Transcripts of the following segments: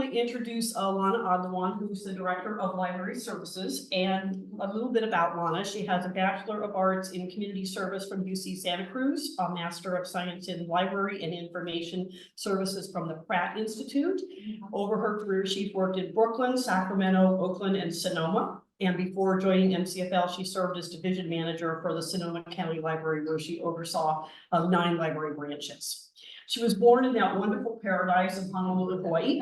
to introduce Lana Adlawan, who's the Director of Library Services, and a little bit about Lana. She has a Bachelor of Arts in Community Service from UC Santa Cruz, a Master of Science in Library and Information Services from the Pratt Institute. Over her career, she's worked in Brooklyn, Sacramento, Oakland, and Sonoma. And before joining MCFL, she served as Division Manager for the Sonoma County Library, where she oversaw 9 library branches. She was born in that wonderful paradise of Honolulu, Hawaii.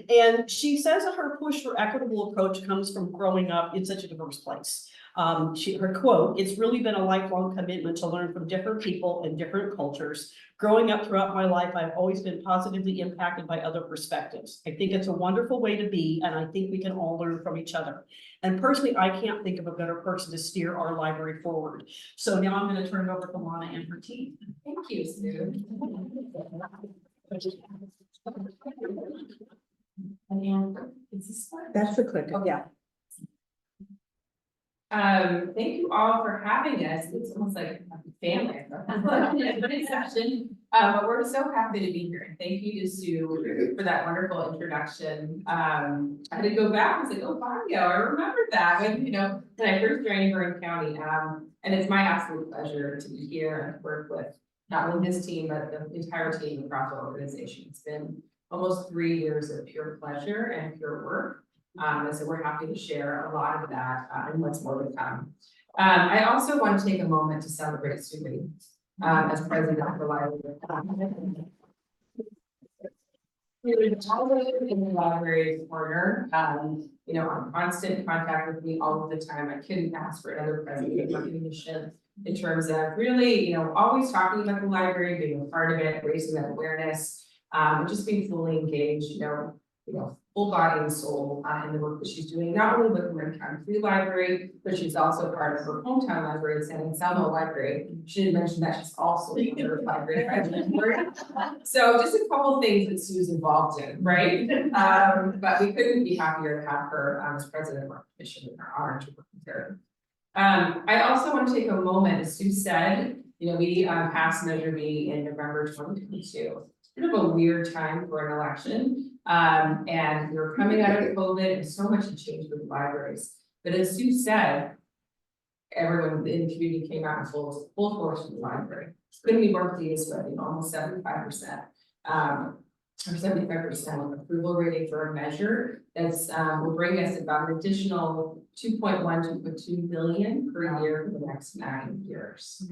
And she says that her push for equitable approach comes from growing up in such a diverse place. Her quote, "It's really been a lifelong commitment to learn from different people and different cultures. Growing up throughout my life, I've always been positively impacted by other perspectives. I think it's a wonderful way to be, and I think we can all learn from each other. And personally, I can't think of a better person to steer our library forward." So now I'm going to turn it over to Lana and her team. Thank you, Sue. That's the clicker. Oh, yeah. Thank you all for having us. It's almost like a family session. But we're so happy to be here. And thank you to Sue for that wonderful introduction. I had to go back and say, oh, Fabio, I remember that when I first joined Marin County. And it's my absolute pleasure to be here and work with not only this team, but the entire team across the organization. It's been almost 3 years of pure pleasure and pure work. And so we're happy to share a lot of that and what's more to come. I also want to take a moment to celebrate Sue as president of the library. In the library corner, on constant contact with me all of the time. I couldn't ask for another president recognition in terms of really, always talking about the library, being a part of it, raising that awareness, and just being fully engaged, full body and soul in the work that she's doing, not only with the Marin County Free Library, but she's also part of her hometown library, the San Anselmo Library. She didn't mention that she's also a member of library president. So just a couple things that Sue's involved in, right? But we couldn't be happier to have her as president of our commission, and our honor to work with her. I also want to take a moment, as Sue said, we passed Measure B in November 2022. It's a bit of a weird time for an election. And we're coming out of COVID and so much had changed with the libraries. But as Sue said, everyone in the community came out in full force with the library. Couldn't be more pleased with, almost 75%. Or 75% approval rating for a measure that's will bring us about an additional 2.2 billion per year for the next 9 years.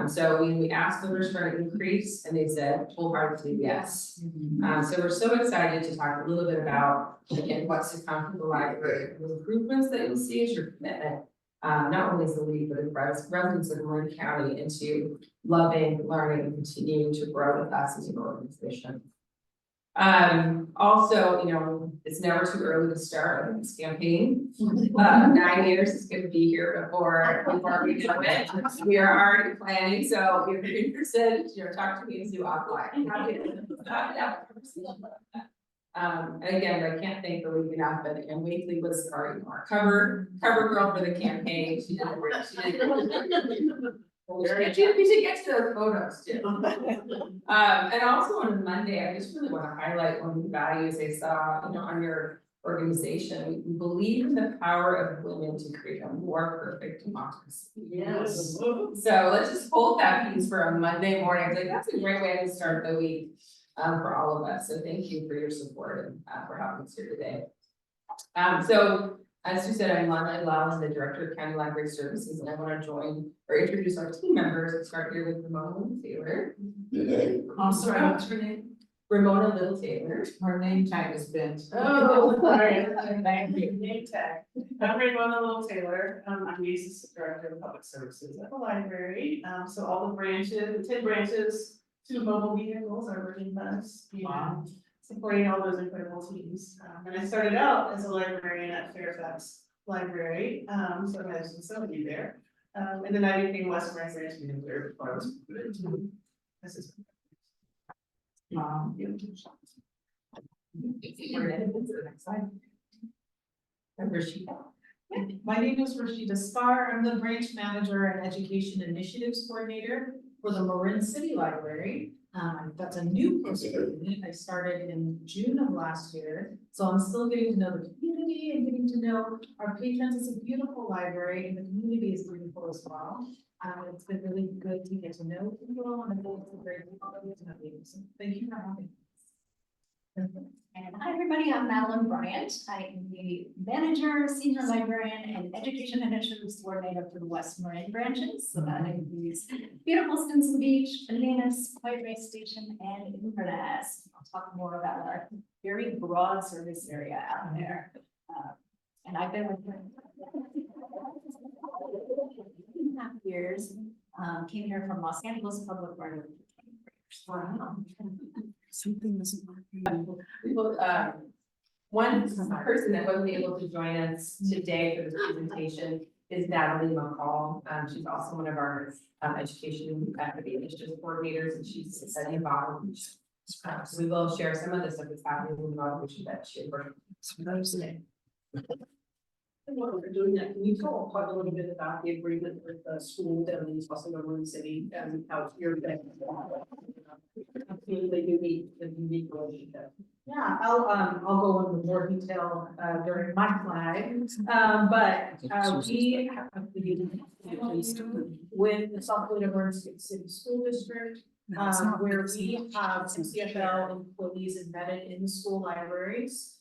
So we asked voters for an increase and they said wholeheartedly yes. So we're so excited to talk a little bit about, again, what's to come from the library, the improvements that you'll see as your commitment, not only as the lead, but as residents of Marin County, into loving, learning, and continuing to grow with us as an organization. Also, it's never too early to start this campaign. 9 years is going to be here before we do it. We are already planning, so if you're interested, talk to me and Sue offline. And again, I can't thank the league enough, and Wakely was our cover girl for the campaign. She did great. We should get to those photos too. And also on Monday, I just really want to highlight one of the values I saw, on your organization. We believe in the power of women to create a more perfect democracy. Yes. So let's just hold that piece for a Monday morning. Like, that's a great way to start the week for all of us. So thank you for your support and for having us here today. So as you said, I'm Lana Adlawan, the Director of County Library Services, and I want to introduce our team members. Let's start here with Ramona Taylor. Also, what's her name? Ramona Little Taylor. Her name tag has been. Oh, sorry. Thank you. Name tag. I'm Ramona Little Taylor. I'm the Assistant Director of Public Services at the library. So all the branches, the 10 branches, 2 mobile vehicles are running us. Wow. Supporting all those incredible teams. And I started out as a librarian at Fairfax Library, so I have some of you there. And then I became West Branch manager before I was promoted to assistant. My name is Rashida Starr. I'm the branch manager and education initiatives coordinator for the Marin City Library. That's a new program. I started in June of last year. So I'm still getting to know the community and getting to know our patrons. It's a beautiful library and the community is beautiful as well. It's been really good to get to know people and it's a great people. So thank you for having us. And hi, everybody, I'm Madeline Bryant. I am the manager, senior librarian, and education initiatives coordinator for the West Marin branches. So that includes beautiful Stinson Beach, Bananas, White Race Station, and Inverness. I'll talk more about our very broad service area out there. And I've been with them 2.5 years. Came here from Los Angeles Public Library. Wow. Something isn't working. Well, one person that wasn't able to join us today for this presentation is Natalie McCall. She's also one of our education equity initiative coordinators, and she's studying bottom. So we will share some of the stuff that's happening in the bottom, which is that she worked. While we're doing that, can you talk a little bit about the agreement with the school down in Marin City and how you're going the unique relationship? Yeah, I'll go into more detail during my slide. But we have with the South Dakota Emergency City School District, where we have CFL employees embedded in the school libraries.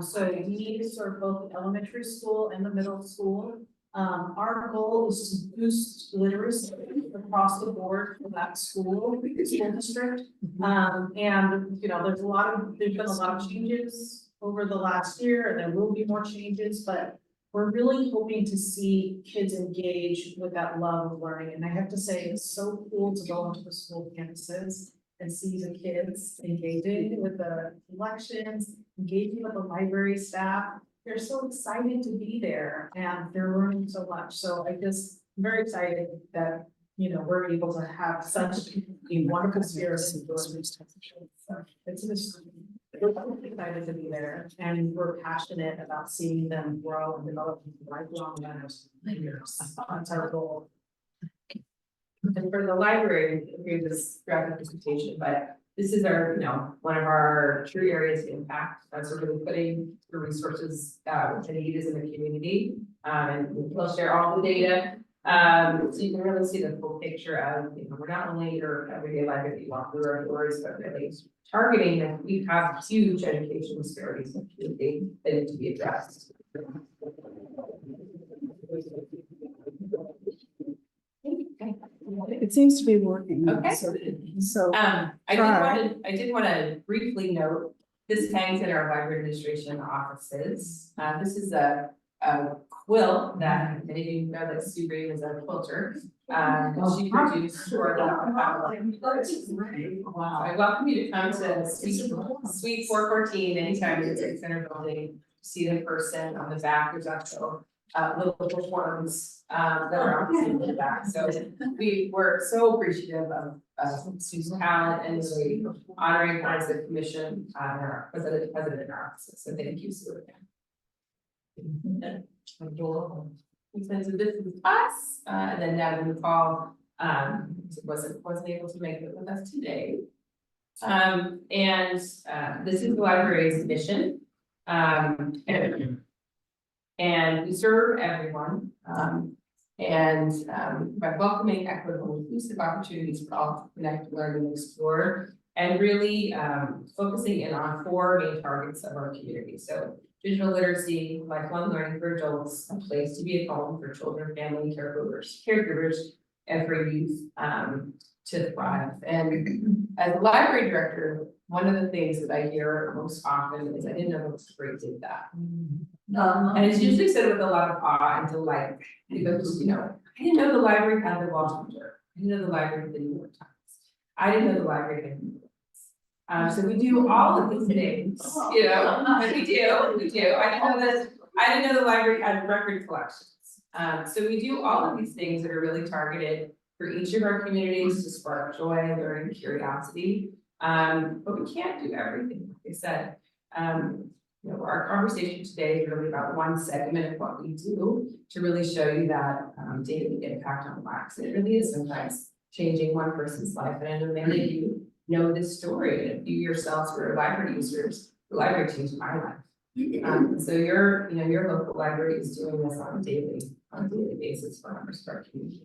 So we serve both the elementary school and the middle school. Our goal is to boost literacy across the board for that school district. And you know, there's been a lot of changes over the last year, and there will be more changes, but we're really hoping to see kids engage with that love of learning. And I have to say, it's so cool to go onto the school campuses and see the kids engaging with the collections, engaging with the library staff. They're so excited to be there and they're learning so much. So I'm very excited that, you know, we're able to have such a wonderful spirit. It's just, we're excited to be there and we're passionate about seeing them grow and develop into lifelong learners. That's our goal. And for the library, we just grab the presentation, but this is our, you know, one of our true areas of impact. That's we're really putting the resources which the need is in the community. And we'll share all the data. So you can really see the full picture of, you know, we're not only your everyday life that you walk through our doors, but really targeting that we have huge education disparities in the community that need to be addressed. It seems to be working. Okay. So I did want to briefly note, this hangs in our library administration offices. This is a quilt that many of you know that Sue Green is a quilter. She produced for the. Wow. I welcome you to come to Suite 414 anytime you're in the Center Building, see the person on the back. There's actual little forms that are on the back. So we were so appreciative of Sue's talent and really honoring her as a commission, our president in our office. So thank you, Sue, again. Adorable. So this is us, and then Natalie McCall wasn't able to make it with us today. And this is the library's mission. And we serve everyone, by welcoming equitable, inclusive opportunities for all to connect, learn, and explore, and really focusing in on 4 main targets of our community. So digital literacy, lifelong learning for adults, a place to be at home for children, family, caregivers, and for youth to thrive. And as a library director, one of the things that I hear most often is I didn't know the great did that. And it's usually said with a lot of awe and delight, because, you know, I didn't know the library had the Washington. I didn't know the library had the New York Times. I didn't know the library had New York. So we do all of these things, you know, and we do. I didn't know the library had record collections. So we do all of these things that are really targeted for each of our communities to spark joy, learning, curiosity. But we can't do everything, like I said. You know, our conversation today is really about one segment of what we do to really show you that daily impact on lives. It really is sometimes changing one person's life. And I know many of you know this story, and if you yourselves were library users, the library changed my life. So your local library is doing this on a daily basis for members of our community.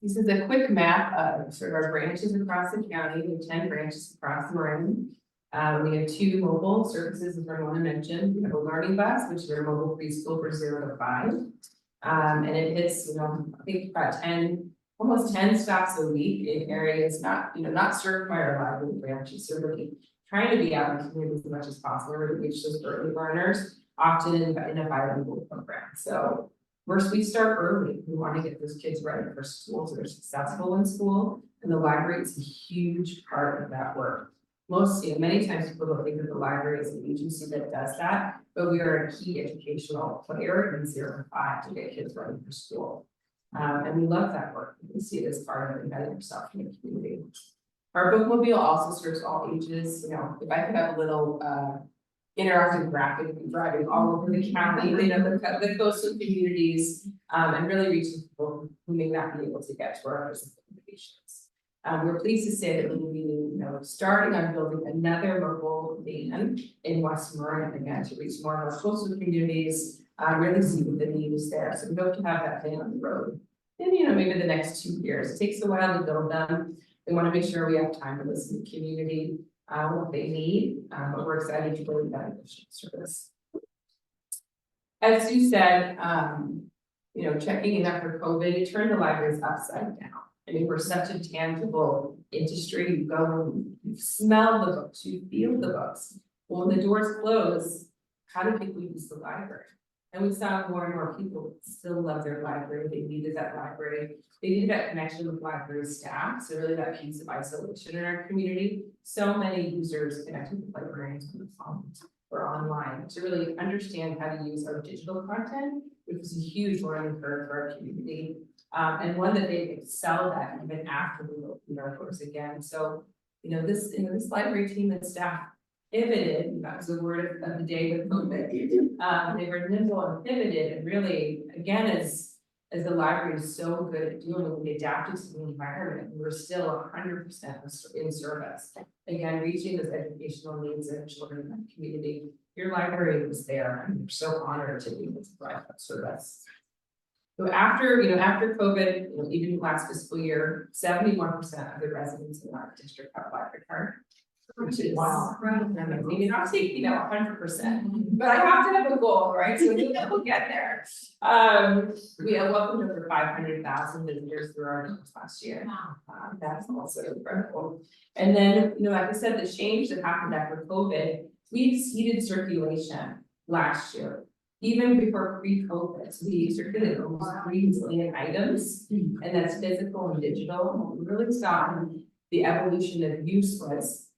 This is a quick map of sort of our branches across the county. We have 10 branches across Marin. We have 2 mobile services, as Ramona mentioned. We have a learning bus, which is our mobile preschool for 0 to 5. And it hits, I think about almost 10 stops a week in areas not served by our library branches. So really trying to be out in the community as much as possible to reach those early learners, often in a bilingual program. So first, we start early. We want to get those kids ready for school so they're successful in school. And the library is a huge part of that work. Many times people don't think of the library as an agency that does that, but we are a key educational player in 0 to 5 to get kids ready for school. And we love that work. We see it as part of embedding yourself in the community. Our bookmobile also serves all ages. If I could have a little interactive graphic driving all over the county, the coastal communities, and really reaching people who may not be able to get to our physical locations. We're pleased to say that we will be, starting on building another mobile van in West Marin, again, to reach more of our coastal communities, really see what the need is there. So we hope to have that van on the road in, maybe the next 2 years. It takes a while to build them. We want to make sure we have time to listen to the community, what they need, but we're excited to build that additional service. As you said, checking in after COVID, it turned the libraries upside down. I mean, we're such a tangible industry. You go, you smell the books, you feel the books. Well, when the doors close, how do people use the library? And we saw more and more people still love their library. They needed that library. They needed that connection with library staff. So really that piece of isolation in our community. So many users connected with librarians on the phone or online to really understand how to use our digital content, which is a huge learning curve for our community. And one that they excelled at even after we opened our doors again. So, this library team and staff pivoted. That was the word of the day with COVID. They were nimble and pivoted, and really, again, as the library is so good at doing, we adapted to the environment. We were still 100% in service. Again, reaching those educational needs of children in the community. Your library was there, and we're so honored to be able to provide that service. So after COVID, even last fiscal year, 71% of the residents in our district have a library card, which is wow. Maybe not taking 100%, but I have to have a goal, right? So we'll get there. We have welcomed over 500,000 visitors through our doors last year. That's also incredible. And then, like I said, the change that happened after COVID, we exceeded circulation last year. Even before pre-COVID, so we circulated almost 3 million items, and that's physical and digital. We really saw the evolution of use was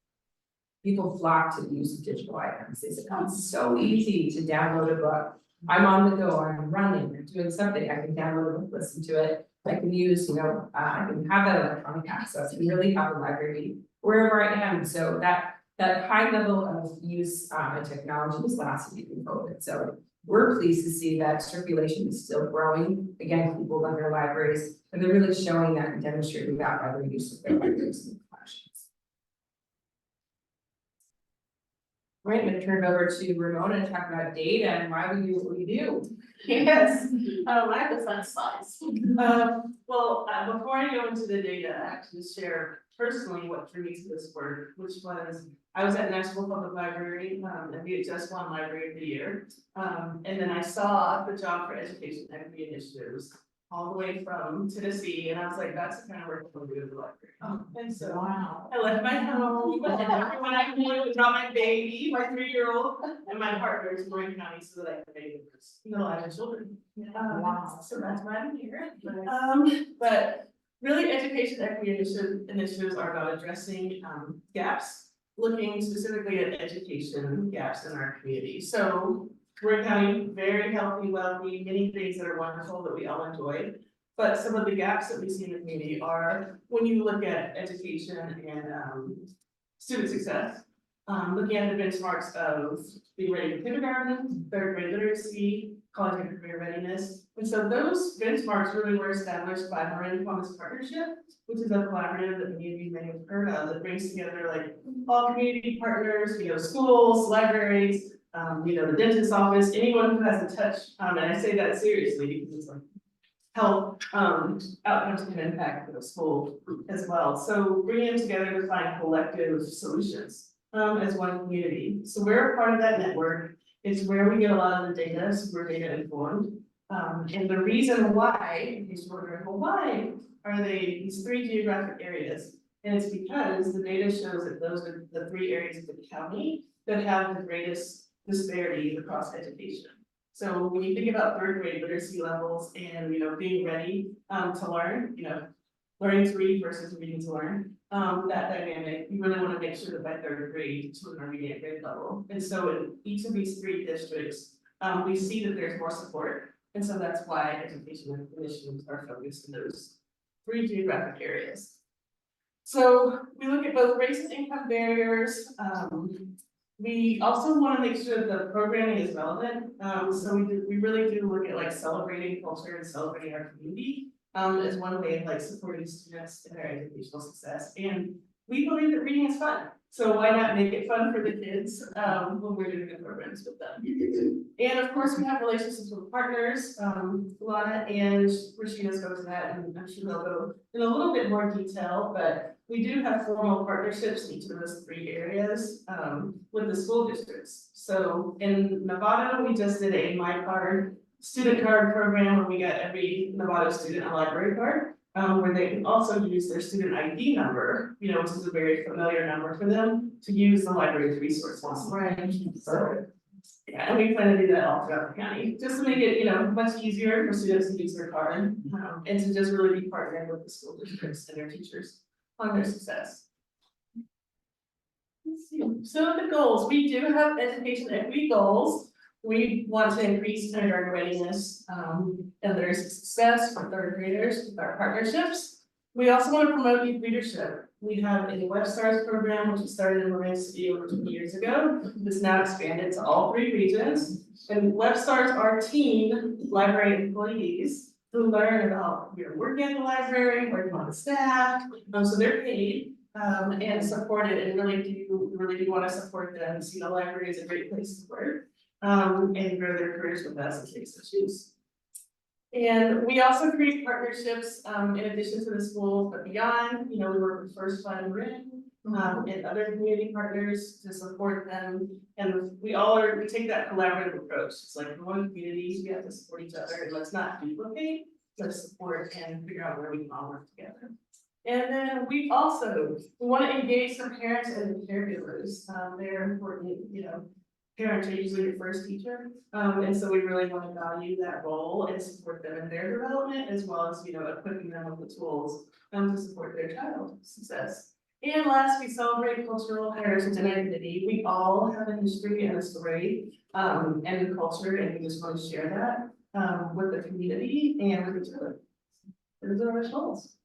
people flock to the use of digital items. They said, oh, it's so easy to download a book. I'm on the go, I'm running, I'm doing something, I can download a book, listen to it. I can use, I can have that electronic access and really have a library wherever I am. So that high level of use and technology has lasted even COVID. So we're pleased to see that circulation is still growing. Again, people love their libraries, and they're really showing that and demonstrating that by their use of their libraries and collections. Right, I'm going to turn it over to Ramona to talk about data and why we do what we do. Yes, I have the fun slides. Well, before I go into the data, I have to just share personally what drew me to this work, which was I was at National Public Library, and VHS won Library of the Year. And then I saw the Job for Education Equity Initiatives all the way from Tennessee, and I was like, that's the kind of work I'm gonna do at the library. And so I left my home, and everyone I knew to drop my baby, my 3-year-old, and my partner to Marin County so that I could make the lives of children. So that's why I'm here. But really, education equity initiatives are about addressing gaps, looking specifically at education gaps in our community. So Marin County, very healthy, wealthy, many things that are wonderful that we all enjoy. But some of the gaps that we see in the community are when you look at education and student success, looking at the benchmarks of being ready for kindergarten, 3rd grade literacy, college and career readiness. And so those benchmarks really were established by Marin County Partnership, which is a collaborative that many of you may have heard of, that brings together like all community partners, schools, libraries, the dentist's office, anyone who has a touch, and I say that seriously because it's like health, outcomes can impact the school as well. So bringing them together to find collective solutions, as one community. So we're a part of that network. It's where we get a lot of the data, so we're data informed. And the reason why, in case you're wondering, well, why are they these 3 geographic areas? And it's because the data shows that those are the 3 areas of the county that have the greatest disparities across education. So when you think about 3rd grade literacy levels and, being ready, to learn, learning to read versus reading to learn, that dynamic, you really want to make sure that by 3rd grade, children are reading at grade level. And so in each of these 3 districts, we see that there's more support. And so that's why education initiatives are focused in those 3 geographic areas. So we look at both race and income barriers. We also want to make sure the programming is relevant. So we really do look at like celebrating culture and celebrating our community as one way of like supporting students in their educational success. And we believe that reading is fun. So why not make it fun for the kids when we're doing the programs with them? And of course, we have relationships with partners. Lana and Rashida spoke to that, and I'm sure they'll go in a little bit more detail, but we do have formal partnerships in each of those 3 areas with the school districts. So in Nevada, we just did a My Card student card program where we got every Nevada student a library card. Where they can also use their student ID number, which is a very familiar number for them, to use the library's resources. Right. So, yeah, and we plan to do that all throughout the county, just to make it, much easier for students to use their card, and to just really be partnering with the school districts and their teachers on their success. Let's see. So the goals, we do have education equity goals. We want to increase kindergarten readiness and literacy success for 3rd graders with our partnerships. We also want to promote youth leadership. We have a Web Stars program, which started in Marin City over 2 years ago. It's now expanded to all 3 regions. And Web Stars are teen library employees who learn about working at the library, working on the staff. So they're paid and supported, and really do want to support them. So, the library is a great place to work. And grow their careers with us if they so choose. And we also create partnerships in addition to the schools, but beyond, we work with First Fund Marin and other community partners to support them. And we take that collaborative approach. It's like we're one community, we have to support each other, and let's not duplicate, let's support and figure out where we can all work together. And then we want to engage some parents and caregivers. They're important, parents are usually your first teacher, and so we really want to value that role and support them in their development, as well as, equipping them with the tools to support their child's success. And last, we celebrate cultural heritage and identity. We all have a history and a story and a culture, and we just want to share that with the community and with each other. Those are our goals.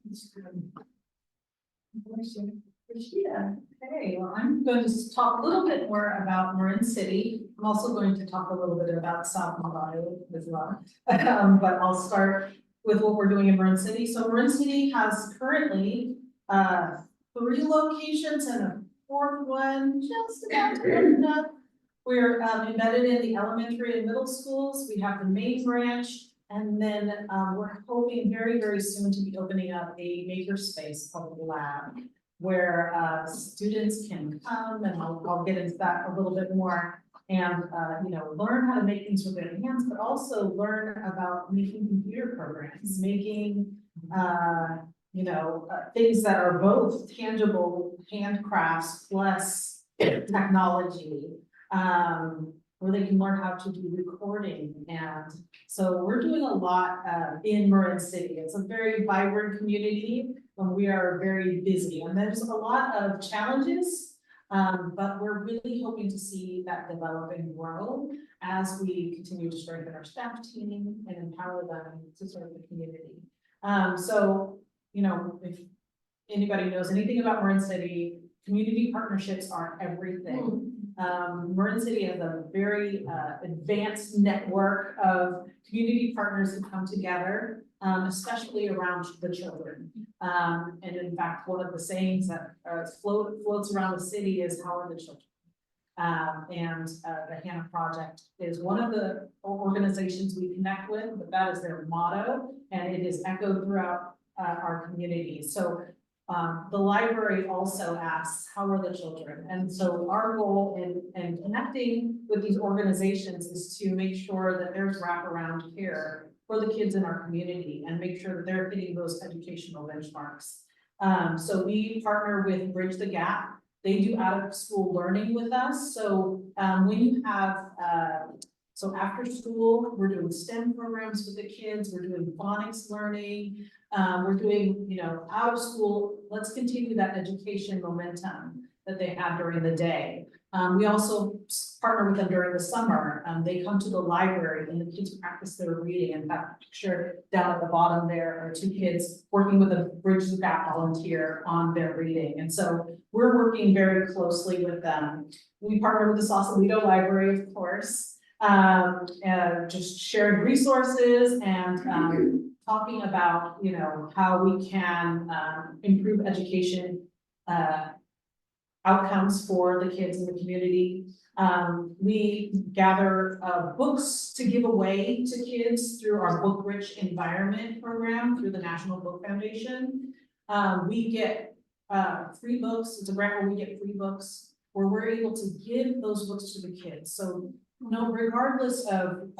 Yeah. Okay, well, I'm going to talk a little bit more about Marin City. I'm also going to talk a little bit about South Nevada as well. But I'll start with what we're doing in Marin City. So Marin City has currently 3 locations and a 4th one just about to open up. We're embedded in the elementary and middle schools. We have the main branch, and then we're hoping very, very soon to be opening up a makerspace called the lab, where students can come, and I'll get into that a little bit more, and learn how to make things with their hands, but also learn about making computer programs, making things that are both tangible handcrafts plus technology, where they can learn how to do recording. And so we're doing a lot in Marin City. It's a very vibrant community, and we are very busy, and there's a lot of challenges, but we're really hoping to see that develop and grow as we continue to strengthen our staff team and empower them to serve the community. So, if anybody knows anything about Marin City, community partnerships are everything. Marin City has a very advanced network of community partners who come together, especially around the children. And in fact, one of the sayings that floats around the city is, "How are the children?" And the Hannah Project is one of the organizations we connect with, but that is their motto, and it is echoed throughout our community. So the library also asks, "How are the children?" And so our goal in connecting with these organizations is to make sure that there's wraparound care for the kids in our community and make sure that they're hitting those educational benchmarks. So we partner with Bridge the Gap. They do out of school learning with us. So when you have, so after school, we're doing STEM programs with the kids, we're doing phonics learning, we're doing, out of school, let's continue that education momentum that they have during the day. We also partner with them during the summer. They come to the library and the kids practice their reading. In fact, picture down at the bottom there are two kids working with a Bridge the Gap volunteer on their reading. And so we're working very closely with them. We partner with the Sausalito Library, of course, just sharing resources and talking about, how we can improve education outcomes for the kids in the community. We gather books to give away to kids through our Book Rich Environment program through the National Book Foundation. We get free books. It's a grant where we get free books where we're able to give those books to the kids. So, regardless of,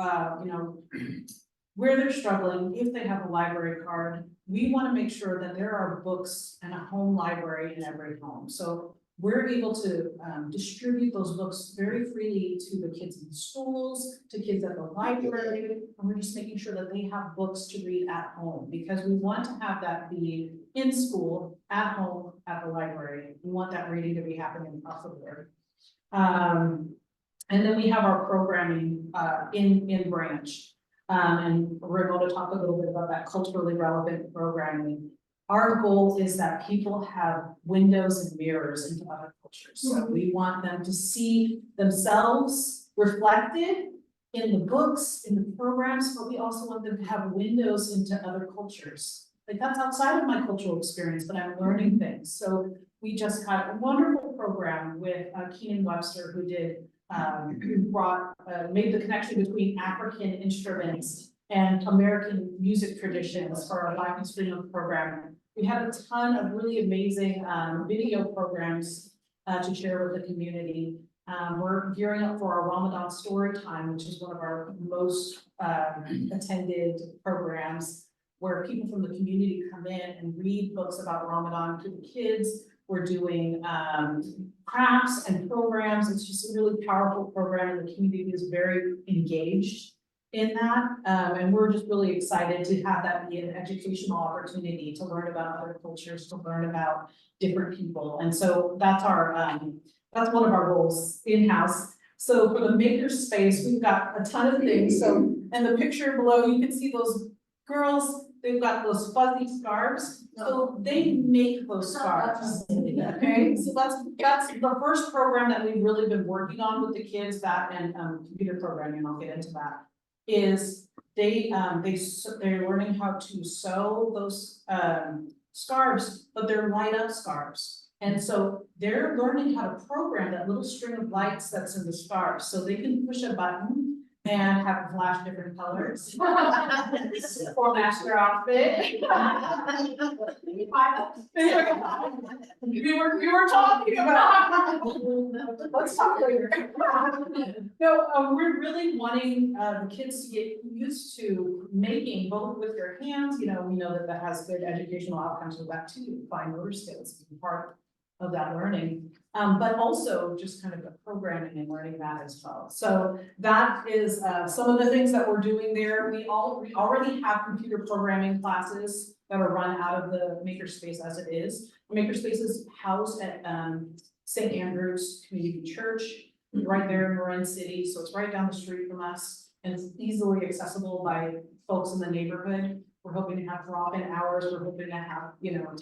where they're struggling, if they have a library card, we want to make sure that there are books and a home library in every home. So we're able to distribute those books very freely to the kids in schools, to kids at the library, and we're just making sure that they have books to read at home, because we want to have that be in school, at home, at the library. We want that reading to be happening across the board. And then we have our programming in branch. And we're going to talk a little bit about that culturally relevant programming. Our goal is that people have windows and mirrors into other cultures. So we want them to see themselves reflected in the books, in the programs, but we also want them to have windows into other cultures. Like, that's outside of my cultural experience, but I'm learning things. So we just had a wonderful program with Keenan Webster, who made the connection between African instruments and American music traditions for our Black History Month program. We had a ton of really amazing video programs to share with the community. We're gearing up for our Ramadan story time, which is one of our most attended programs, where people from the community come in and read books about Ramadan to the kids. We're doing crafts and programs. It's just a really powerful program, and the community is very engaged in that. And we're just really excited to have that be an educational opportunity to learn about other cultures, to learn about different people. And so that's that's one of our goals in-house. So for the maker space, we've got a ton of things. So in the picture below, you can see those girls. They've got those fuzzy scarves, so they make those scarves. Okay, so that's the first program that we've really been working on with the kids, that and computer programming. I'll get into that. Is they're learning how to sew those scarves, but they're light up scarves, and so they're learning how to program that little string of lights that's in the scarf, so they can push a button and have it flash different colors. Or match their outfit. We were talking about. Let's talk later. No, we're really wanting the kids to get used to making both with their hands. We know that has good educational outcomes with that too. Fine motor skills is part of that learning. But also just kind of the programming and learning that as well. So that is some of the things that we're doing there. We already have computer programming classes that are run out of the Makerspace as it is. The Makerspace is housed at St. Andrew's Community Church, right there in Marin City. So it's right down the street from us, and it's easily accessible by folks in the neighborhood. We're hoping to have drop-in hours. We're hoping to have,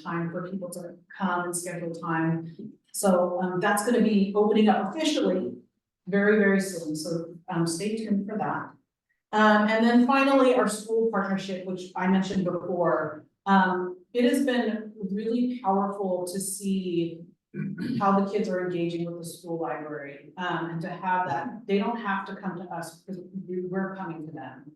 time for people to come and schedule time. So that's going to be opening up officially very, very soon, so stay tuned for that. And then finally, our school partnership, which I mentioned before, it has been really powerful to see how the kids are engaging with the school library, and to have that, they don't have to come to us because we're coming to them.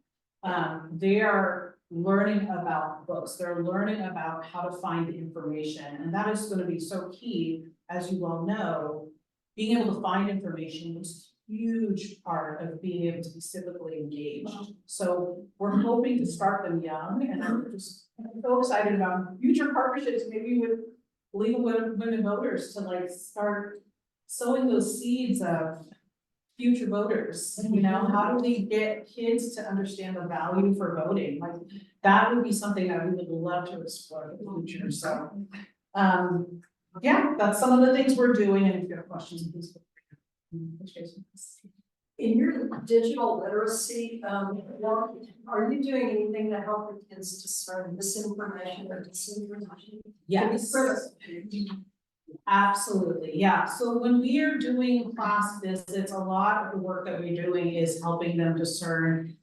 They are learning about books, they're learning about how to find information, and that is gonna be so key, as you well know. Being able to find information is a huge part of being able to be civically engaged. So we're hoping to start them young, and I'm just so excited about future partnerships, maybe with League of Women Voters, to like start sowing those seeds of future voters, you know, how do we get kids to understand the value for voting? Like, that would be something that we would love to explore in the future, so. Yeah, that's some of the things we're doing, and if you have questions, please. In your digital literacy, work, are you doing anything to help the kids discern misinformation or disinformation? Yes. Absolutely, yeah, so when we are doing class visits, a lot of the work that we're doing is helping them discern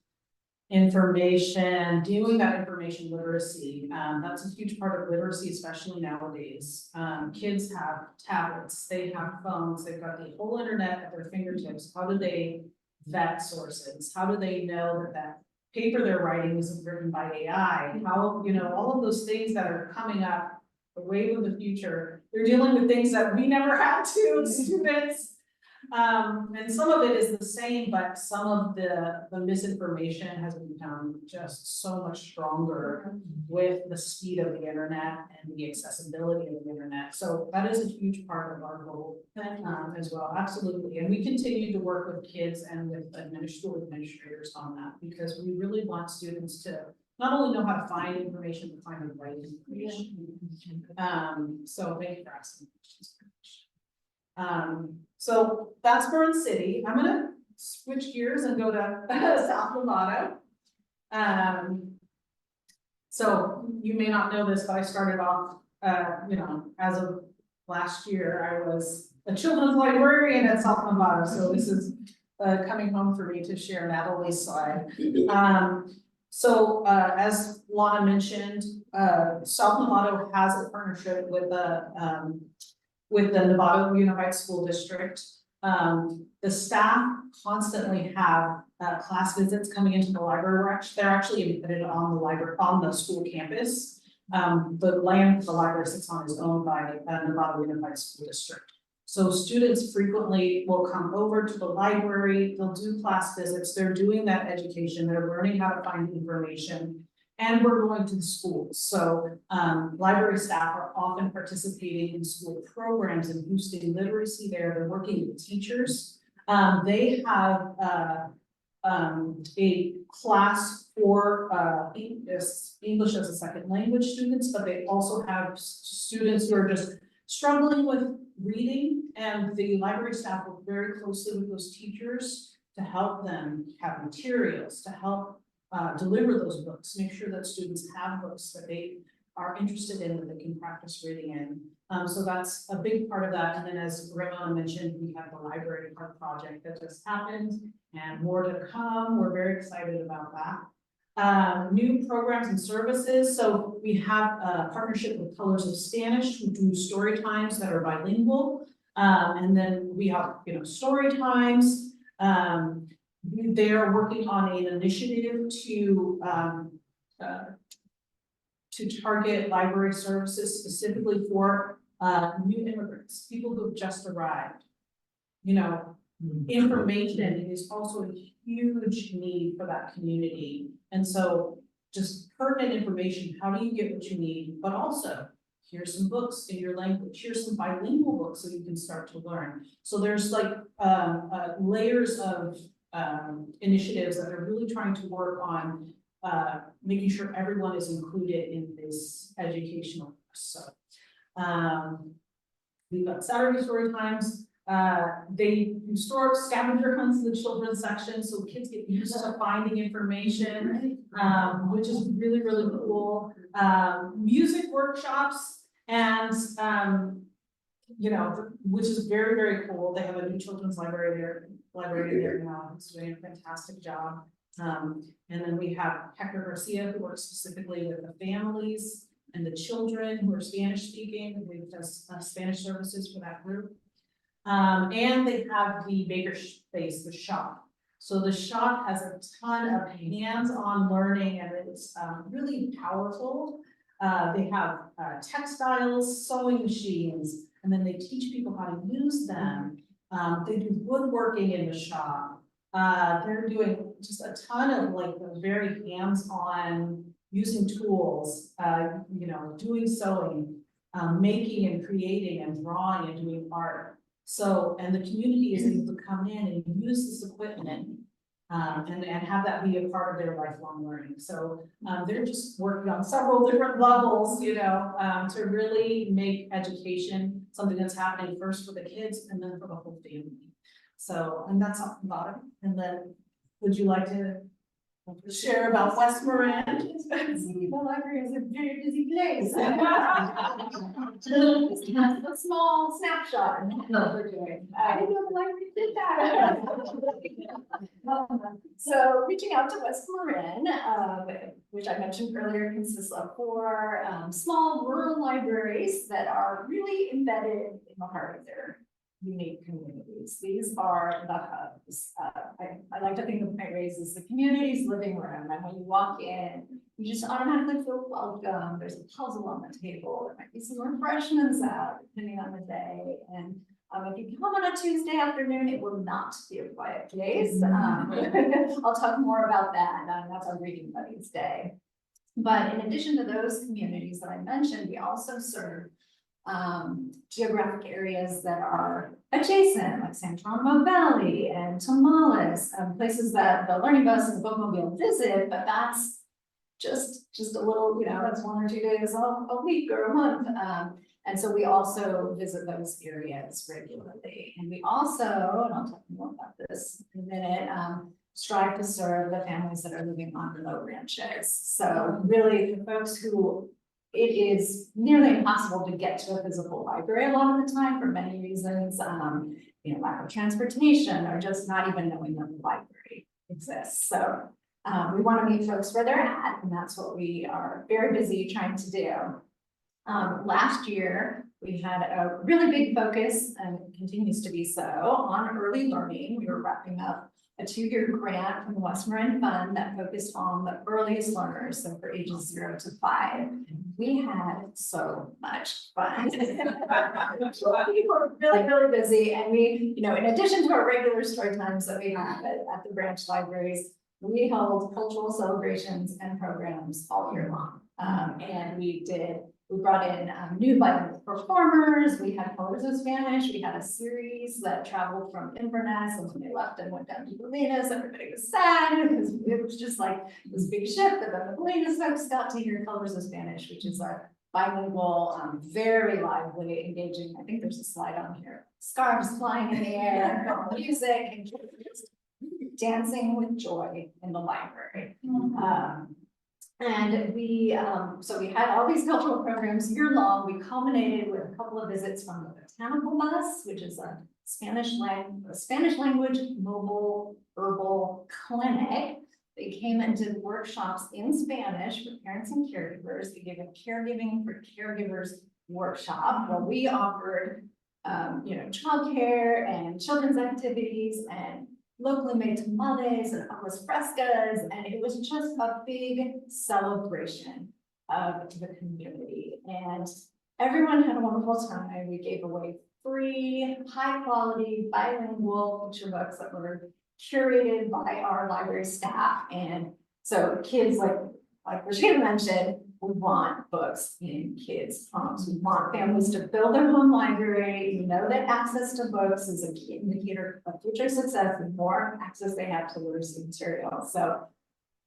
information, doing that information literacy. That's a huge part of literacy, especially nowadays. Kids have tablets, they have phones, they've got the whole internet at their fingertips. How do they vet sources? How do they know that that paper they're writing isn't written by AI? How, you know, all of those things that are coming up, the wave of the future, they're dealing with things that we never had to as students. And some of it is the same, but some of the misinformation has become just so much stronger with the speed of the internet and the accessibility of the internet. So that is a huge part of our goal, as well, absolutely. And we continue to work with kids and with school administrators on that, because we really want students to not only know how to find information, but find the right information. So thank you for asking questions. So that's Marin City. I'm gonna switch gears and go to South Lovato. So you may not know this, but I started off, you know, as of last year, I was a children's librarian at South Lovato. So this is coming home for me to share Natalie's slide. As Lana mentioned, South Lovato has a partnership with the Nevada Unified School District. The staff constantly have class visits coming into the library. They're actually embedded on the library, on the school campus. The land the library sits on is owned by Nevada Unified School District. So students frequently will come over to the library, they'll do class visits, they're doing that education, they're learning how to find information. And we're going to the schools, so library staff are often participating in school programs and boosting literacy there. They're working with teachers. They have a class for English as a second language students, but they also have students who are just struggling with reading, and the library staff work very closely with those teachers to help them have materials, to help deliver those books, make sure that students have books that they are interested in, that they can practice reading in. So that's a big part of that. And then, as Ramona mentioned, we have the library card project that just happened, and more to come. We're very excited about that. New programs and services. So we have a partnership with Colors of Spanish, who do story times that are bilingual. And then we have, you know, story times. They are working on an initiative to target library services specifically for new immigrants, people who have just arrived. You know, information is also a huge need for that community. And so just pertinent information, how do you get what you need, but also here's some books in your language, here's some bilingual books so you can start to learn. So there's like layers of initiatives that are really trying to work on making sure everyone is included in this educational process. So we've got Saturday story times. They do scavenger hunts in the children's section, so kids get used to finding information, which is really, really cool. Music workshops, and you know, which is very, very cool. They have a new children's library there now, who's doing a fantastic job. And then we have Hector Garcia, who works specifically with the families and the children who are Spanish speaking. We does Spanish services for that group. And they have the maker space, the shop. So the shop has a ton of hands-on learning, and it's really powerful. They have textiles, sewing machines, and then they teach people how to use them. They do woodworking in the shop. They're doing just a ton of like the very hands-on using tools, you know, doing sewing, making and creating and drawing and doing art. So, and the community is able to come in and use this equipment and have that be a part of their lifelong learning. So they're just working on several different levels, you know, to really make education something that's happening first for the kids and then for the whole family. So, and that's about it. And then, would you like to share about West Marin? The library is a very busy place. A small snapshot of what we're doing. I didn't know the library did that. So reaching out to West Marin, which I mentioned earlier, consists of 4 small rural libraries that are really embedded in the heart of their unique communities. These are the hubs. I like to think of my race as the community's living room, and when you walk in, you just automatically feel welcome. There's a puzzle on the table. There might be some refreshments out, depending on the day. And if you come on a Tuesday afternoon, it will not be a quiet place. I'll talk more about that. That's our Reading Buddies Day. But in addition to those communities that I mentioned, we also serve geographic areas that are adjacent, like San Geronimo Valley and Tamales, places that the Learning Bus and Bookmobile visit, but that's just a little, you know, that's 1 or 2 days a week or a month. And so we also visit those areas regularly. And we also, and I'll talk more about this in a minute, strive to serve the families that are living on remote ranches. So really the folks who it is nearly impossible to get to a physical library a lot of the time for many reasons, you know, lack of transportation or just not even knowing that the library exists. So we want to meet folks where they're at, and that's what we are very busy trying to do. Last year, we had a really big focus, and it continues to be so, on early learning. We were wrapping up a 2-year grant from the West Marin Fund that focused on the earliest learners, so for ages 0 to 5. We had so much fun. We were really, really busy, and we, you know, in addition to our regular story times that we have at the branch libraries, we held cultural celebrations and programs all year long. And we brought in new bilingual performers. We had Colors of Spanish. We had a series that traveled from Inverness, and when they left and went down to Bolinas, everybody was sad because it was just like this big shift. But then the Bolinas folks got to hear Colors of Spanish, which is our bilingual, very lively, engaging. I think there's a slide on here. Scarves flying in the air, music, and kids dancing with joy in the library. And we, so we had all these cultural programs year long. We culminated with a couple of visits from the Botanical Bus, which is a Spanish language mobile herbal clinic. They came and did workshops in Spanish for parents and caregivers. They gave a caregiving for caregivers workshop where we offered, you know, childcare and children's activities and locally made tamales and aguas frescas, and it was just a big celebration of the community. And everyone had a wonderful time. We gave away free, high-quality, bilingual picture books that were curated by our library staff. And so kids, like Rashida mentioned, we want books in kids' homes. We want families to build their home library. We know that access to books is a key indicator of future success. The more access they have to literacy material. So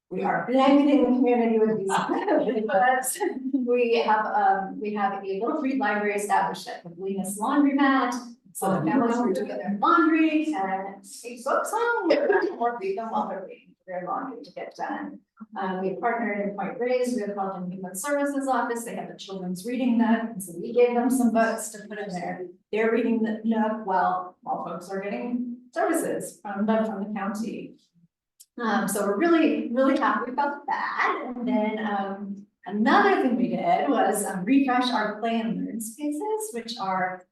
we are blanketing the community with these books. We have a little free library established at the Bolinas Laundromat. So the families were doing their laundry and take books home, or read them while they're waiting for their laundry to get done. We partnered in Point Reyes with Health and Human Services Office. They have a children's reading nook, and so we gave them some books to put in there. They're reading the nook while folks are getting services from the county. So we're really, really happy about that. And then another thing we did was refresh our play and learn spaces, which are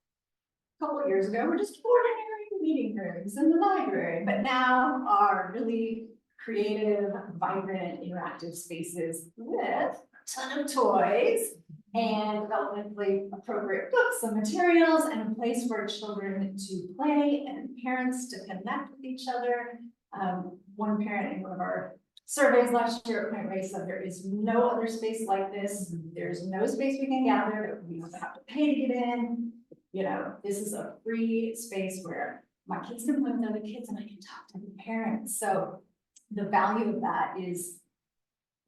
a couple of years ago were just ordinary meeting rooms in the library, but now are really creative, vibrant, interactive spaces with a ton of toys and developmentally appropriate books and materials and a place for children to play and parents to connect with each other. One parent in one of our surveys last year at Point Reyes said there is no other space like this. There's no space we can gather. We don't have to pay to get in. You know, this is a free space where my kids can play with other kids and I can talk to the parents. So the value of that is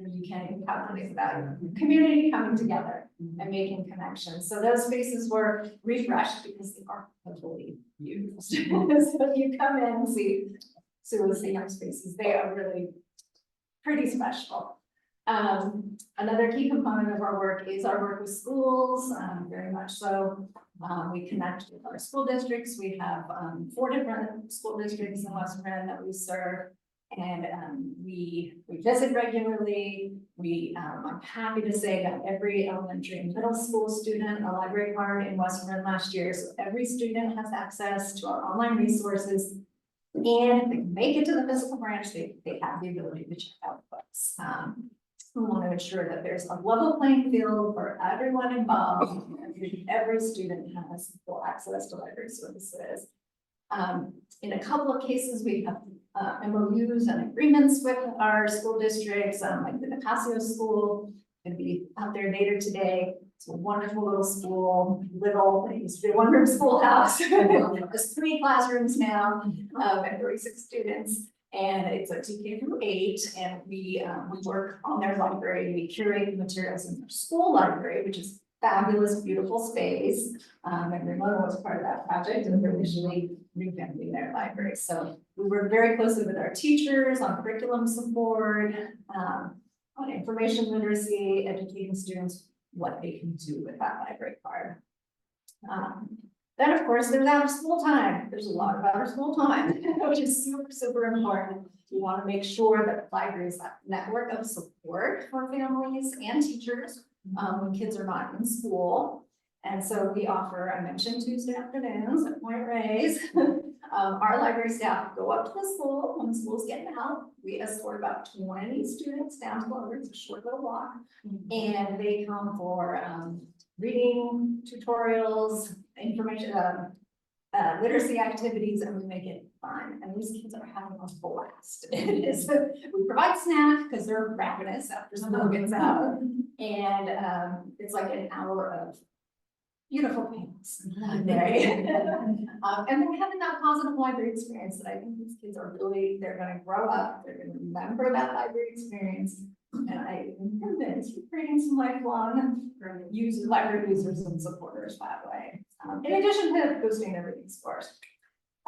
you can't even calculate the value of community coming together and making connections. So those spaces were refreshed because they are totally used. So you come in and see young spaces, they are really pretty special. Another key component of our work is our work with schools, very much so. We connect with our school districts. We have 4 different school districts in West Marin that we serve. And we visit regularly. I'm happy to say that every elementary and middle school student a library card in West Marin last year. So every student has access to our online resources. And if they make it to the physical branch, they have the ability to check out books. We want to ensure that there's a level playing field for everyone involved. Every student has full access to library services. In a couple of cases, we have MOUs and agreements with our school districts, like the Nicasio School, gonna be out there later today. It's a wonderful little school, it used to be a one-room schoolhouse. There's 3 classrooms now, and 36 students. And it's a TK through 8, and we work on their library. We curate the materials in their school library, which is fabulous, beautiful space. And Ramona was part of that project, and we're initially revamping their library. So we work very closely with our teachers on curriculum support, on information literacy, educating students what they can do with that library card. Then of course, there's out of school time. There's a lot of out of school time, which is super, super important. We want to make sure that the library is that network of support for families and teachers when kids are not in school. And so we offer, I mentioned Tuesday afternoons at Point Reyes. Our library staff go up to the school when school's getting out. We escort about 20 students down to the library. It's a short little walk. And they come for reading tutorials, information, literacy activities, and we make it fun. And these kids are having a blast. It is. We provide snack because they're ravenous after school gets out. And it's like an hour of beautiful panels. And they're having that positive library experience that I think these kids are really, they're gonna grow up, they're gonna remember that library experience. And I am convinced we're creating some lifelong library users and supporters that way. In addition to boosting their reading scores.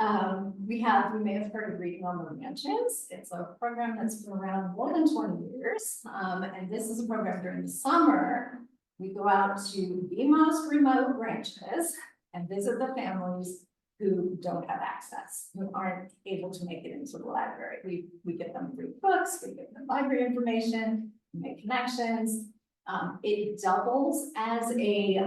We may have heard of Reading on the Ranches. It's a program that's been around more than 20 years. And this is a program during the summer. We go out to the most remote branches and visit the families who don't have access, who aren't able to make it into the library. We give them free books, we give them library information, we make connections. It doubles as a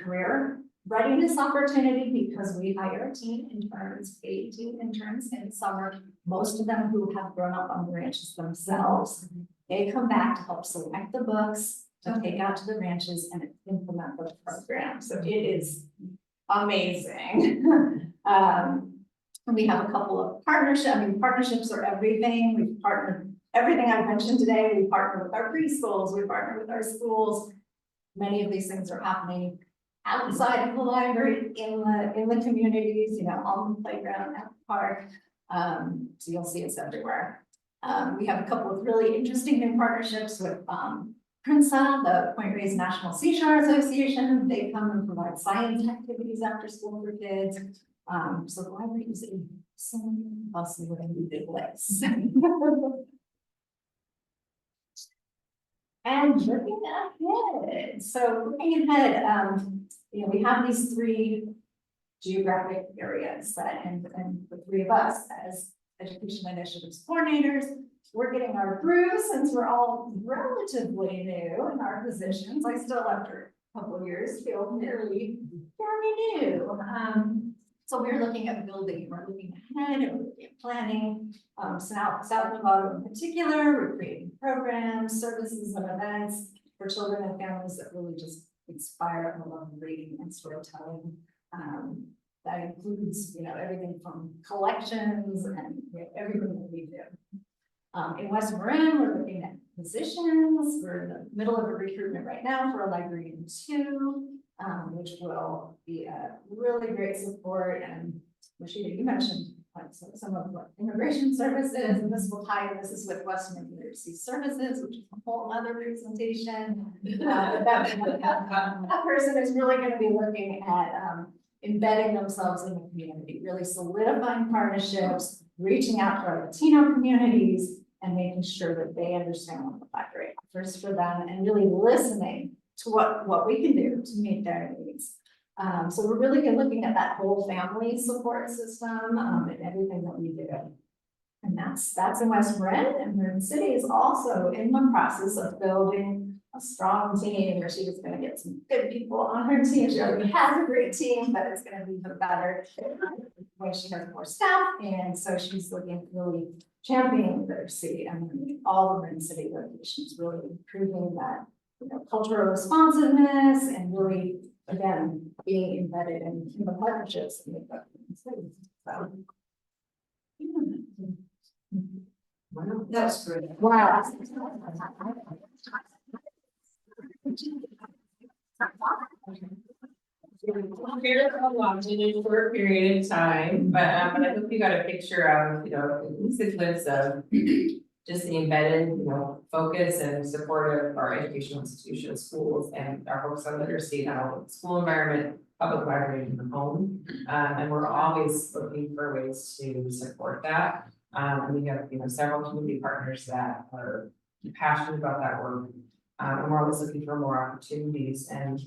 career readiness opportunity because we hire teen interns, paid teen interns in the summer, most of them who have grown up on the ranches themselves. They come back to help select the books, to take out to the ranches and implement the program. So it is amazing. We have a couple of partnerships. Partnerships are everything. We've partnered everything I've mentioned today. We partner with our preschools, we partner with our schools. Many of these things are happening outside of the library, in the communities, on the playground, at the park. So you'll see us everywhere. We have a couple of really interesting new partnerships with PRINSA, the Point Reyes National Seashore Association. They come and provide science activities after school for kids. So the library is a some possible big place. And looking ahead, so looking ahead, we have these three geographic areas that, and the three of us as education initiatives coordinators, we're getting our grooves since we're all relatively new in our positions. I still, after a couple of years, feel fairly new. So we're looking at building, we're looking ahead, and we're looking at planning. South Nevada in particular, we're creating programs, services, and events for children and families that really just inspire and love reading and storytelling. That includes, everything from collections and everything that we do. In West Marin, we're looking at positions. We're in the middle of a recruitment right now for a librarian 2, which will be a really great support. And Rashida, you mentioned some of what immigration services, and this will tie in. This is with Western University Services, which is a whole other presentation. That person is really going to be looking at embedding themselves in the community, really solidifying partnerships, reaching out to our Latino communities, and making sure that they understand what the library offers for them, and really listening to what we can do to meet their needs. So we're really looking at that whole family support system and everything that we do. And that's in West Marin, and Marin City is also in the process of building a strong team, where she is going to get some good people on her team. She already has a great team, but it's going to be even better when she has more staff. And so she's looking really championing their city and all the Marin City locations, really improving that cultural responsiveness and really, again, being embedded in the partnerships and the cities. So. Wow, that was great. Wow. Here a lot in a short period of time, but I hope you got a picture of, at least a glimpse of just the embedded, focus and support of our educational institutions, schools, and our focus on literacy, not only school environment, public library, and the home. And we're always looking for ways to support that. And we have, several community partners that are passionate about that work. And we're always looking for more opportunities. And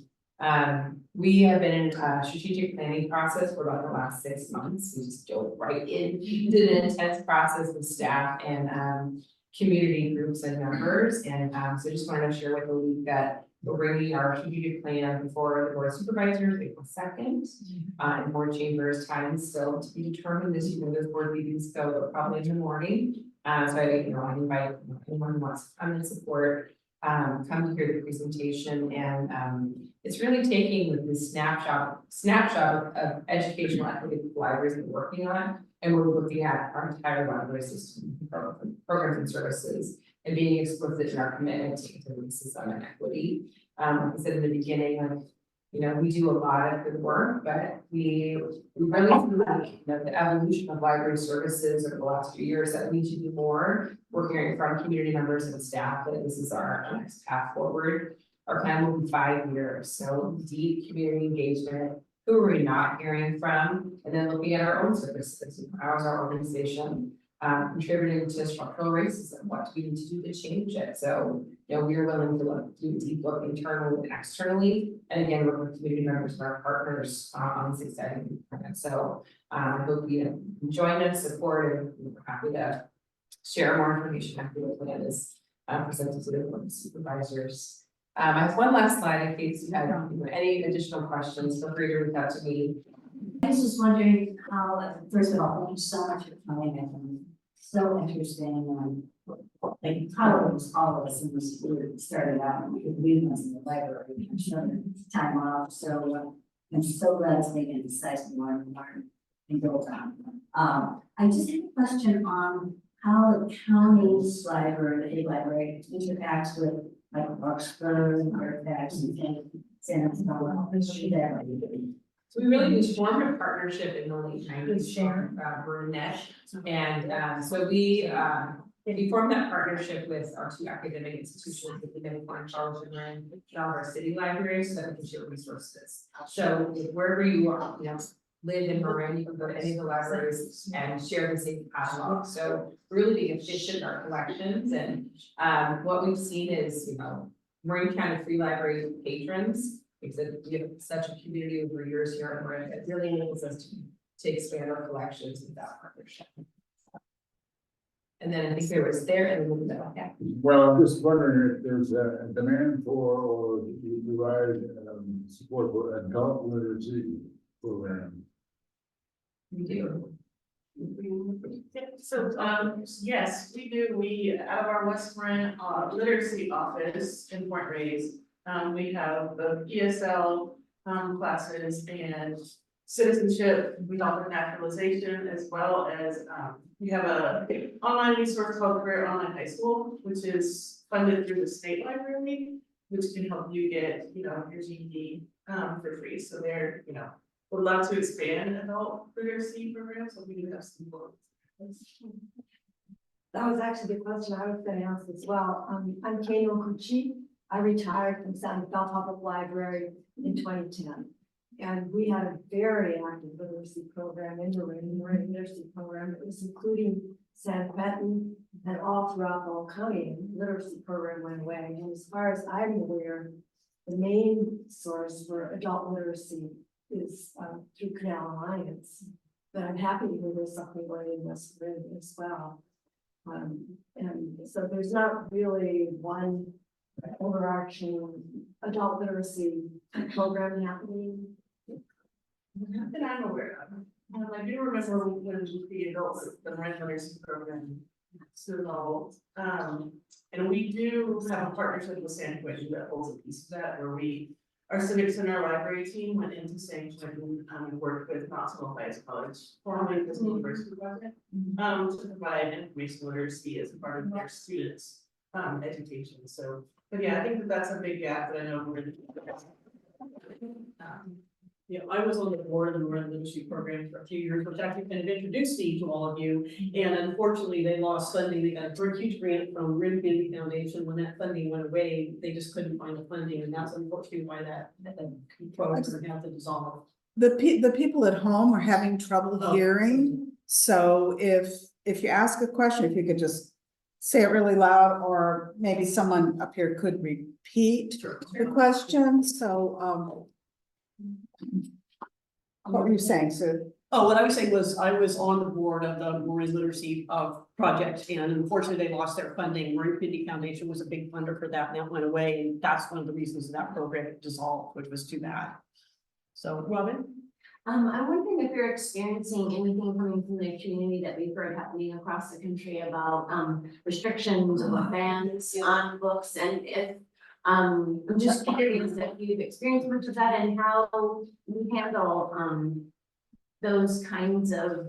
we have been in a strategic planning process for about the last 6 months. We just dove right in, did an intense process with staff and community groups and members. And so I just wanted to share with the league that we're bringing our strategic plan before the board of supervisors April 2nd. And board chambers time is still to be determined, as those board meetings go probably in the morning. So I invite anyone who wants to come and support. Come to hear the presentation, and it's really taking the snapshot of educational equity the libraries been working on, and we're looking at our entire library system, programs and services, and being explicit in our commitment to racism and equity. Like I said in the beginning, we do a lot of good work, but we really see the evolution of library services over the last few years that we need to do more. We're hearing from community members and staff that this is our next path forward. Our plan will be 5 years, so deep community engagement. Who are we not hearing from? And then looking at our own services. How is our organization contributing to structural racism? What do we need to do to change it? So, we're willing to do a deep look internally and externally, and again, work with community members and our partners on this exciting program. So, I hope you join us, support, and we're happy to share more information after the plan is presented to the board of supervisors. I have one last slide in case you have any additional questions. Feel free to reach out to me. I was just wondering how, first of all, thank you so much for coming in. So interesting, like colleagues, all of us in this group started out with us in the library, I'm sure time off. So I'm so glad it's making a decisive learn and build on. I just have a question on how the county's library, the library interacts with like Roxbury and artifacts and things. So we really just formed a partnership in the late 90s, Burnett. And so we formed that partnership with our 2 academic institutions, the Academic Foreign College and our city libraries, so that we can share resources. So wherever you are, live in Marin, you can go to any of the libraries and share the same catalog. So really being efficient in our collections, and what we've seen is, you know, Marin County Free Library patrons, because we have such a community over years here at Marin, it really enables us to expand our collections with that partnership. And then I think there was there and a little bit of that. Well, I'm just wondering if there's a demand for, or you provide, support for adult literacy program. We do. So, yes, we do, out of our West Marin, literacy office in Point Reyes, we have the ESL, classes and citizenship, we offer naturalization, as well as, we have a online resource called Career Online High School, which is funded through the state library, which can help you get, you know, your GED, for free, so they're, you know, would love to expand adult literacy programs, so we do have some more. That was actually the question I was gonna ask as well. I'm Kate Okuchi. I retired from San Rafael Public Library in 2010. And we had a very active literacy program in the Marin literacy program. It was including San Quentin and all throughout the whole county. Literacy program went away. And as far as I'm aware, the main source for adult literacy is through Canal Alliance. But I'm happy to hear there's something going in West Marin as well. And so there's not really one overarching adult literacy program happening. Not that I'm aware of. I do remember when the adults, the Marin literacy program stood level. And we do have a partnership with San Quentin that holds a piece of that, where our civic center library team went into San Quentin, and worked with Knoxville Heights College, formerly this university project, to provide information literacy as a part of their students' education. So, but yeah, I think that that's a big gap that I know we're. Yeah, I was on the board of the Marin Literacy Program for a few years, which actually kind of introduced me to all of you. And unfortunately, they lost funding. They got a huge grant from Marin County Foundation. When that funding went away, they just couldn't find the funding, and that's unfortunately why that program had to dissolve. the people at home are having trouble Oh. hearing, so if you ask a question, if you could just say it really loud, or maybe someone up here could repeat the question, so, what were you saying, Sue? Oh, what I was saying was, I was on the board of the Marin Literacy project, and unfortunately, they lost their funding. Marin County Foundation was a big funder for that, and that went away, and that's one of the reasons that program dissolved, which was too bad. So, Robin? I'm wondering if you're experiencing anything coming from the community that we've heard happening across the country about restrictions or bans on books, and if I'm just curious if you've experienced much of that and how you handle those kinds of,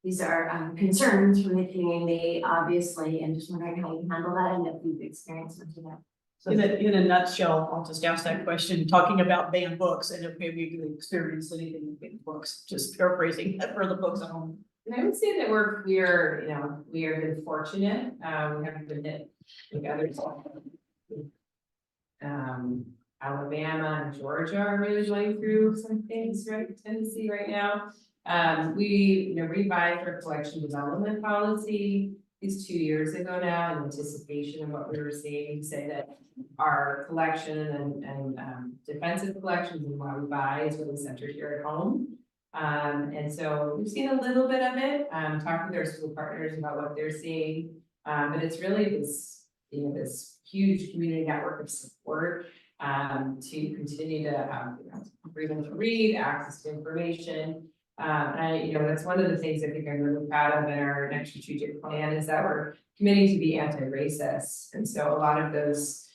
these are concerns from the community, obviously, and just wondering how you handle that and if you've experienced much of that. In a nutshell, I'll just ask that question, talking about banned books, and if maybe you experienced anything with banned books, just paraphrasing for the books at home. And I would say that we are been fortunate, we haven't been hit like others. Alabama and Georgia are really going through some things, right, Tennessee right now. We, revised our collection development policy these 2 years ago now, in anticipation of what we were seeing, say that our collection and defensive collections and why we buy is really centered here at home. And so we've seen a little bit of it, talking to our school partners about what they're seeing. But it's really this, this huge community network of support to continue to have freedom to read, access to information. That's one of the things I think I'm really proud of in our next strategic plan, is that we're committing to be anti-racist. And so a lot of those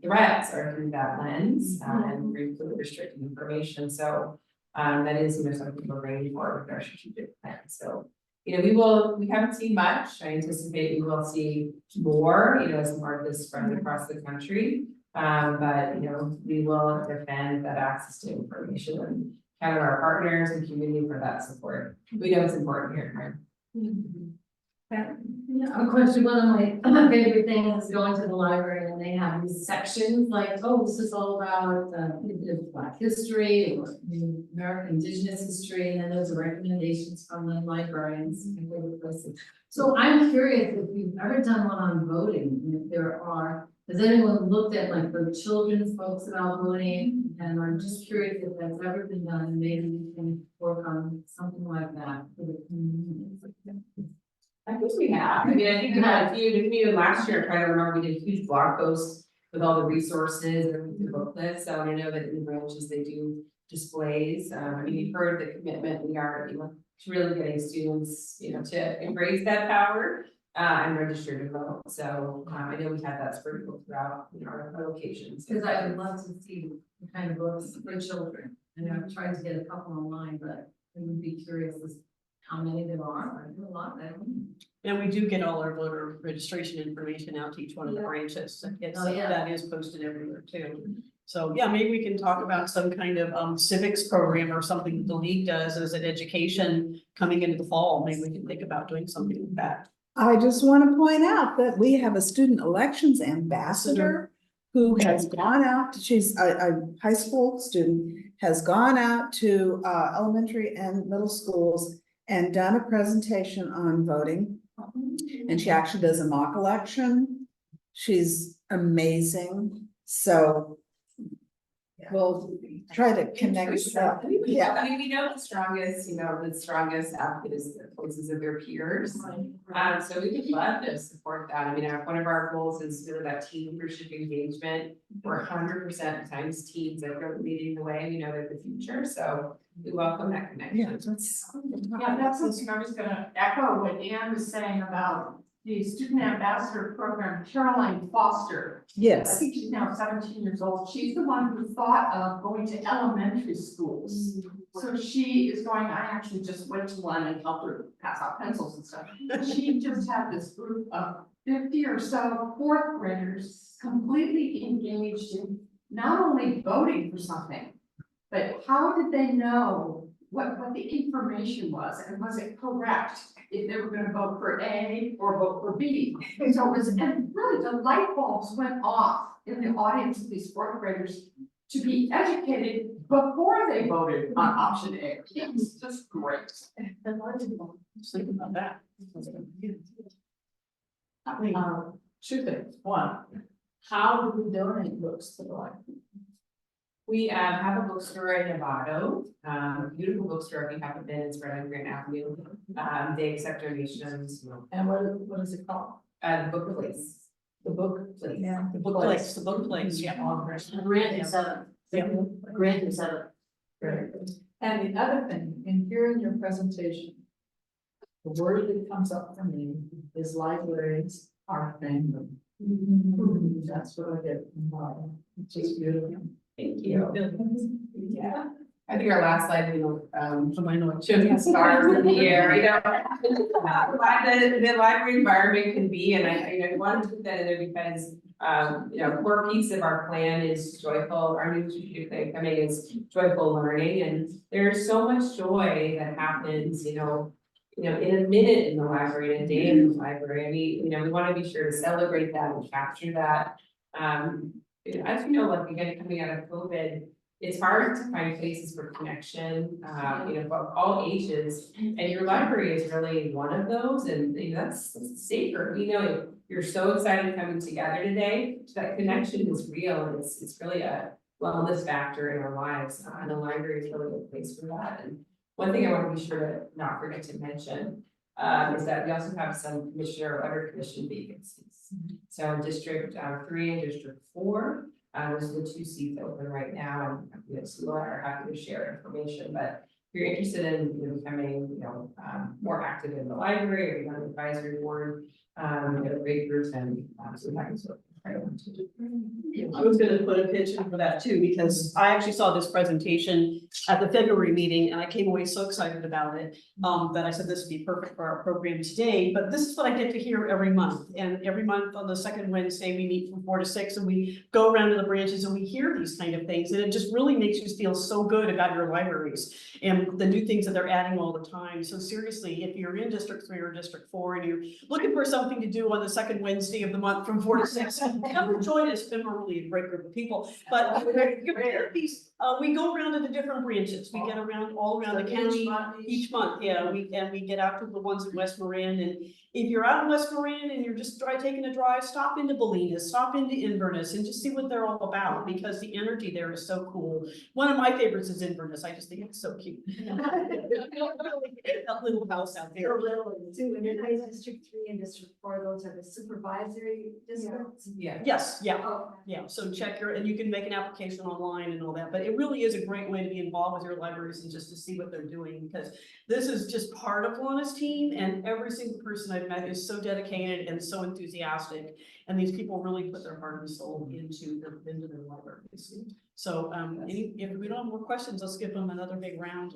threats are through that lens and through restricted information. So that is, something we're bringing forward with our strategic plan. So, we haven't seen much. I anticipate we will see more, as more of this spreads across the country. But, we will defend that access to information and count on our partners and community for that support. We know it's important here, right? Yeah, of course, one of my favorite things is going to the library and they have these sections like, oh, this is all about Black history or American Indigenous history, and then there's recommendations from the librarians and favorite places. So I'm curious if you've ever done one on voting, and if there are, has anyone looked at like the children's books about voting? And I'm just curious if that's ever been done, maybe we can work on something like that for the community. I think we have, I mean, I think we had a few, even last year, I'm trying to remember, we did a huge blog post with all the resources and the booklets, so I know that in the branches, they do displays, I mean, you've heard the commitment, we are, really getting students, to embrace that power, and register to vote, so, I know we had that sprinkled throughout, our locations. Because I would love to see the kind of books for children, and I've tried to get a couple online, but I would be curious as how many there are. I do a lot, I don't know. And we do get all our voter registration information out to each one of the branches. Oh, yeah. That is posted everywhere too. So yeah, maybe we can talk about some kind of civics program or something the league does as an education coming into the fall. Maybe we can think about doing something like that. I just want to point out that we have a student elections ambassador who has gone out, she's a high school student, has gone out to elementary and middle schools and done a presentation on voting. And she actually does a mock election. She's amazing. So we'll try to connect that. Yeah. I mean, we know the strongest advocate is the voices of their peers. So we would love to support that. I mean, one of our goals is really that team leadership engagement. We're 100% of times teams that are leading the way, they're the future, so we welcome that connection. Yeah, that's. Yeah, that's something I was gonna echo what Ann was saying about the student ambassador program. Caroline Foster, I Yes. think she's now 17 years old. She's the one who thought of going to elementary schools. So she is going, I actually just went to one and helped her pass out pencils and stuff. She just had this group of 50 or so fourth graders completely engaged in not only voting for something, but how did they know what the information was, and was it correct if they were gonna vote for A or vote for B? And so it was, and really the light bulbs went off in the audience of these fourth graders to be educated before they voted on option A. It's just great. Just think about that. Two things. One, how do we donate books to the library? We have a bookstore in Novato, beautiful bookstore, if you haven't been, it's right on Grant Avenue. They accept donations. And what is it called? The book place. The book place. Yeah. The book place, yeah. Grant is up. Grant is up. And the other thing, in hearing your presentation, the word that comes up for me is librarians are family. That's what I get from Mara. It's just beautiful. Thank you. Yeah, I think our last slide, showing stars in the air, how the library environment can be, and I wanted to put that in there because a core piece of our plan is joyful, our new strategic plan coming is joyful learning, and there's so much joy that happens, in a minute in the library, in a day in the library. I mean, we want to be sure to celebrate that and capture that. As like again, coming out of COVID, it's hard to find places for connection, for all ages, and your library is really one of those, and that's safer. You're so excited coming together today, so that connection is real, and it's really a wellness factor in our lives, and the library is really a place for that. And one thing I want to be sure to not forget to mention is that we also have some commissioner or other commission vacancies. So in District 3 and District 4, those are the 2 seats open right now, and so we're happy to share information. But if you're interested in becoming more active in the library or on the advisory board, we have a great group, and so happy to I was gonna put a pitch in for that too, because I actually saw this presentation at the February meeting and I came away so excited about it. That I said this would be perfect for our program today, but this is what I get to hear every month. And every month on the second Wednesday, we meet from 4 to 6 and we go around to the branches and we hear these kind of things. And it just really makes you feel so good about your libraries and the new things that they're adding all the time. So seriously, if you're in District 3 or District 4 and you're looking for something to do on the second Wednesday of the month from 4 to 6, come and join us. We're really a great group of people, but we go around to the different branches. We get around all around the county each month. Yeah, we get out to the ones in West Marin, and if you're out in West Marin and you're just taking a drive, stop into Bolinas, stop into Inverness, and just see what they're all about, because the energy there is so cool. One of my favorites is Inverness. I just think it's so cute. That little house out there. Too, and in District 3 and District 4, those are the supervisory districts. Yeah. Yes, yeah. Oh, Yeah, so check and you can make an application online and all that, but it really is a great way to be involved with your libraries and just to see what they're doing, because this is just part of Lana's team, and every single person I've met is so dedicated and so enthusiastic, and these people really put their heart and soul into their libraries. So, if we don't have more questions, let's give them another big round.